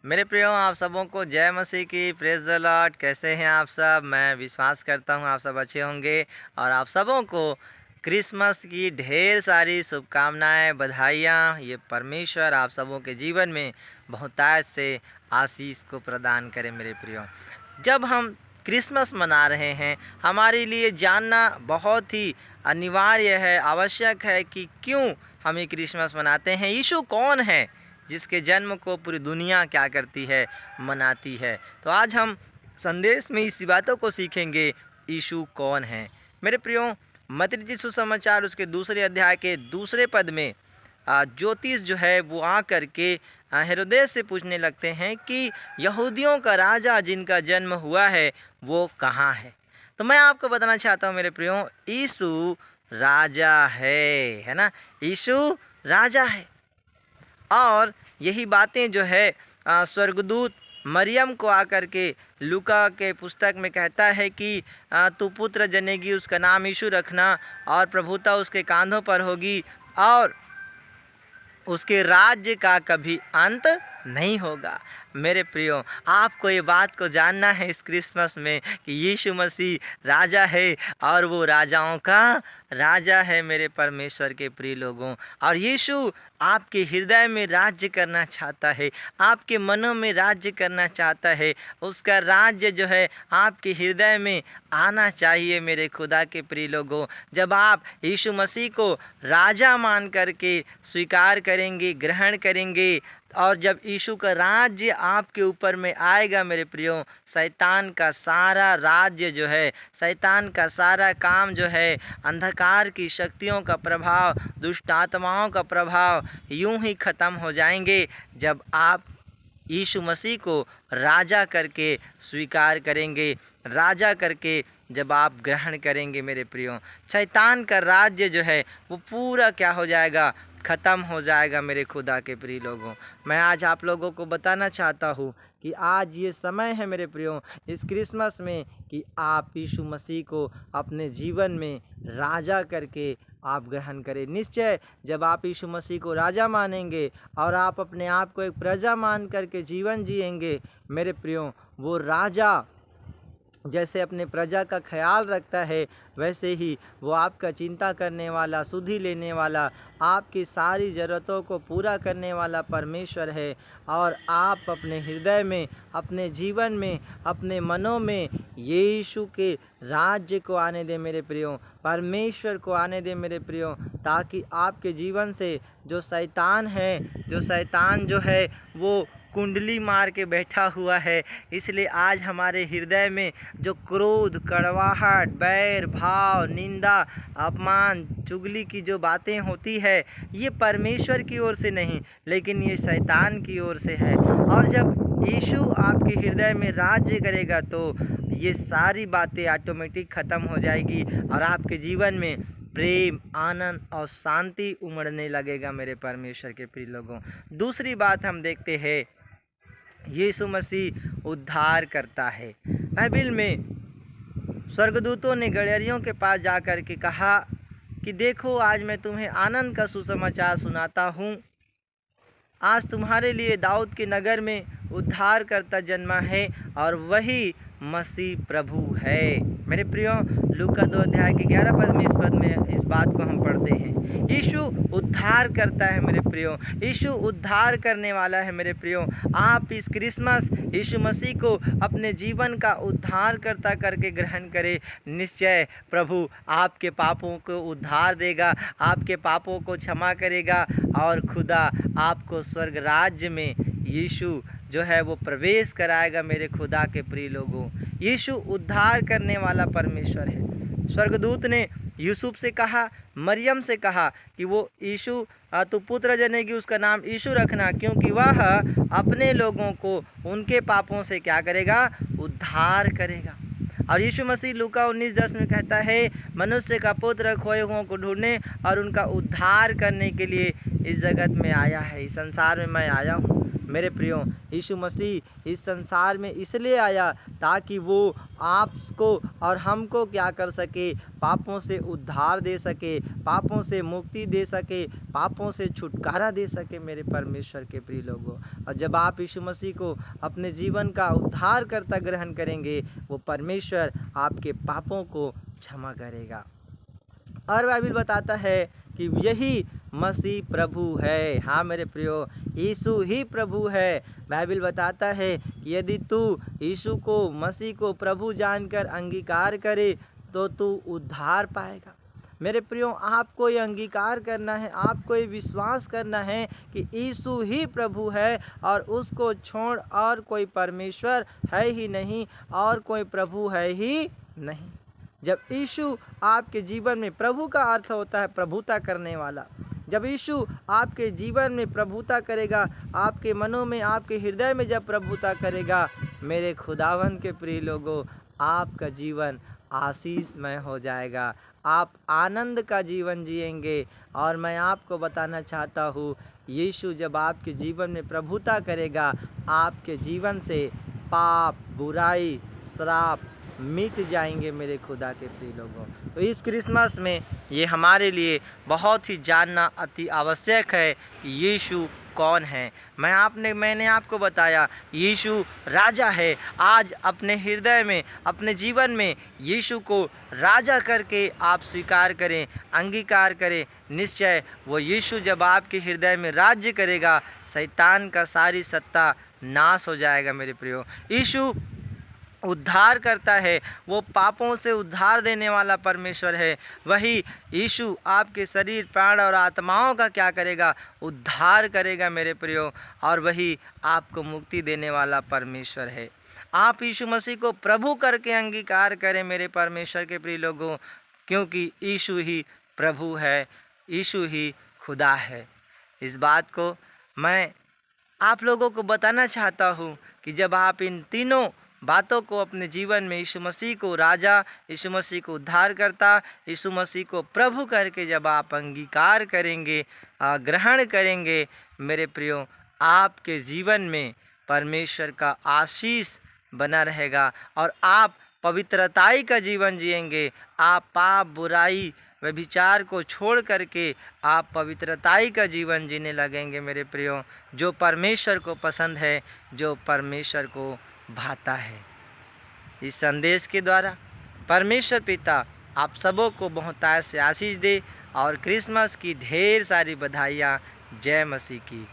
मेरे प्रियो, आप सबों को जय मसीह की। Praise the Lord. कैसे हैं आप सब? मैं विश्वास करता हूं आप सब अच्छे होंगे और आप सबों को क्रिसमस की ढेर सारी शुभकामनाएं, बधाइयाँ। ये परमेश्वर आप सबों के जीवन में बहुतायत से आशीष को प्रदान करें। मेरे प्रियो, जब हम क्रिसमस मना रहे हैं, हमारे लिए जानना बहुत ही अनिवार्य है, आवश्यक है कि क्यों हम ये क्रिसमस मनाते हैं। यीशु कौन है जिसके जन्म को पूरी दुनिया क्या करती है, मनाती है। तो आज हम संदेश में इसी बातों को सीखेंगे, यीशु कौन है। मेरे प्रियो, मत्ती रचित सुसमाचार उसके दूसरे अध्याय के दूसरे पद में ज्योतिष जो है वो आ कर के हेरोदेस से पूछने लगते हैं कि यहूदियों का राजा जिनका जन्म हुआ है वो कहाँ है। तो मैं आपको बताना चाहता हूँ मेरे प्रियो, यीशु राजा है ना। यीशु राजा है और यही बातें जो है स्वर्गदूत मरियम को आकर के लूका के पुस्तक में कहता है कि तू पुत्र जनेगी, उसका नाम यीशु रखना और प्रभुता उसके कांधों पर होगी और उसके राज्य का कभी अंत नहीं होगा। मेरे प्रियो, आपको ये बात को जानना है इस क्रिसमस में कि यीशु मसीह राजा है और वो राजाओं का राजा है मेरे परमेश्वर के प्रिय लोगों। और यीशु आपके हृदय में राज्य करना चाहता है, आपके मनों में राज्य करना चाहता है। उसका राज्य जो है आपके हृदय में आना चाहिए मेरे खुदा के प्रिय लोगों। जब आप यीशु मसीह को राजा मान करके स्वीकार करेंगे, ग्रहण करेंगे, और जब यीशु का राज्य आपके ऊपर में आएगा मेरे प्रियो, शैतान का सारा राज्य जो है, शैतान का सारा काम जो है, अंधकार की शक्तियों का प्रभाव, दुष्ट आत्माओं का प्रभाव यूं ही ख़त्म हो जाएंगे जब आप यीशु मसीह को राजा करके स्वीकार करेंगे, राजा करके जब आप ग्रहण करेंगे मेरे प्रियो। शैतान का राज्य जो है वो पूरा क्या हो जाएगा, ख़त्म हो जाएगा मेरे खुदा के प्रिय लोगों। मैं आज आप लोगों को बताना चाहता हूँ कि आज ये समय है मेरे प्रियो, इस क्रिसमस में, कि आप यीशु मसीह को अपने जीवन में राजा करके आप ग्रहण करें। निश्चय जब आप यीशु मसीह को राजा मानेंगे और आप अपने आप को एक प्रजा मान करके जीवन जिएंगे मेरे प्रियो, वो राजा जैसे अपने प्रजा का ख्याल रखता है वैसे ही वो आपका चिंता करने वाला, सुधि लेने वाला, आपकी सारी ज़रूरतों को पूरा करने वाला परमेश्वर है। और आप अपने हृदय में, अपने जीवन में, अपने मनों में यीशु के राज्य को आने दें मेरे प्रियो, परमेश्वर को आने दें मेरे प्रियो, ताकि आपके जीवन से जो शैतान जो है वो कुंडली मार के बैठा हुआ है। इसलिए आज हमारे हृदय में जो क्रोध, कड़वाहट, बैर भाव, निंदा, अपमान, चुगली की जो बातें होती है, ये परमेश्वर की ओर से नहीं लेकिन ये शैतान की ओर से है। और जब यीशु आपके हृदय में राज्य करेगा तो ये सारी बातें ऑटोमेटिक ख़त्म हो जाएगी और आपके जीवन में प्रेम, आनंद और शांति उमड़ने लगेगा मेरे परमेश्वर के प्रिय लोगों। दूसरी बात हम देखते हैं, यीशु मसीह उद्धार करता है। बाइबिल में स्वर्गदूतों ने गड़ेरियों के पास जाकर के कहा कि देखो, आज मैं तुम्हें आनंद का सुसमाचार सुनाता हूँ। आज तुम्हारे लिए दाऊद के नगर में उद्धार करता जन्मा है और वही मसीह प्रभु है। मेरे प्रियो, लूका 2 अध्याय के 11 पद में इस बात को हम पढ़ते हैं। यीशु उद्धार करता है मेरे प्रियो, यीशु उद्धार करने वाला है मेरे प्रियो। आप इस क्रिसमस यीशु मसीह को अपने जीवन का उद्धार करता करके ग्रहण करें। निश्चय प्रभु आपके पापों को उद्धार देगा, आपके पापों को क्षमा करेगा और खुदा आपको स्वर्ग राज्य में यीशु जो है वो प्रवेश कराएगा मेरे खुदा के प्रिय लोगों। यीशु उद्धार करने वाला परमेश्वर है। स्वर्गदूत ने यूसुफ से कहा, मरियम से कहा कि वो यीशु तू पुत्र जनेगी, उसका नाम यीशु रखना, क्योंकि वह अपने लोगों को उनके पापों से क्या करेगा, उद्धार करेगा। और यीशु मसीह लूका 19:10 में कहता है, मनुष्य का पुत्र खोए हुओं को ढूंढने और उनका उद्धार करने के लिए इस जगत में आया है, इस संसार में मैं आया हूँ। मेरे प्रियो, यीशु मसीह इस संसार में इसलिए आया ताकि वो आपको और हमको क्या कर सके, पापों से उद्धार दे सके, पापों से मुक्ति दे सके, पापों से छुटकारा दे सके मेरे परमेश्वर के प्रिय लोगों। और जब आप यीशु मसीह को अपने जीवन का उद्धारकर्ता ग्रहण करेंगे, वो परमेश्वर आपके पापों को क्षमा करेगा। और बाइबल बताता है कि यही मसीह प्रभु है। हाँ मेरे प्रियो, यीशु ही प्रभु है। बाइबल बताता है कि यदि तू यीशु को, मसीह को प्रभु जानकर अंगीकार करे तो तू उद्धार पाएगा। मेरे प्रियो, आपको ये अंगीकार करना है, आपको ये विश्वास करना है कि यीशु ही प्रभु है और उसको छोड़ और कोई परमेश्वर है ही नहीं और कोई प्रभु है ही नहीं। जब यीशु आपके जीवन में, प्रभु का अर्थ होता है प्रभुता करने वाला, जब यीशु आपके जीवन में प्रभुता करेगा, आपके मनों में, आपके हृदय में जब प्रभुता करेगा, मेरे खुदावंद के प्रिय लोगों, आपका जीवन आशीषमय हो जाएगा, आप आनंद का जीवन जिएंगे। और मैं आपको बताना चाहता हूँ, यीशु जब आपके जीवन में प्रभुता करेगा, आपके जीवन से पाप, बुराई, श्राप मिट जाएंगे मेरे खुदा के प्रिय लोगों। तो इस क्रिसमस में ये हमारे लिए बहुत ही जानना अति आवश्यक है कि यीशु कौन है। मैंने आपको बताया यीशु राजा है। आज अपने हृदय में, अपने जीवन में यीशु को राजा करके आप स्वीकार करें, अंगीकार करें। निश्चय वो यीशु जब आपके हृदय में राज्य करेगा, शैतान का सारी सत्ता नाश हो जाएगा मेरे प्रियो। यीशु उद्धार करता है, वो पापों से उद्धार देने वाला परमेश्वर है। वही यीशु आपके शरीर, प्राण और आत्माओं का क्या करेगा, उद्धार करेगा मेरे प्रियो। और वही आपको मुक्ति देने वाला परमेश्वर है। आप यीशु मसीह को प्रभु करके अंगीकार करें मेरे परमेश्वर के प्रिय लोगों, क्योंकि यीशु ही प्रभु है, यीशु ही खुदा है। इस बात को मैं आप लोगों को बताना चाहता हूँ कि जब आप इन तीनों बातों को अपने जीवन में, यीशु मसीह को राजा, यीशु मसीह को उद्धार करता, यीशु मसीह को प्रभु करके जब आप अंगीकार करेंगे, ग्रहण करेंगे मेरे प्रियो, आपके जीवन में परमेश्वर का आशीष बना रहेगा और आप पवित्रताई का जीवन जिएंगे। आप पाप, बुराई, व्यभिचार को छोड़ करके आप पवित्रताई का जीवन जीने लगेंगे मेरे प्रियो, जो परमेश्वर को पसंद है, जो परमेश्वर को भाता है। इस संदेश के द्वारा परमेश्वर पिता आप सबों को बहुतायत से आशीष दे और क्रिसमस की ढेर सारी बधाइयाँ। जय मसीह की।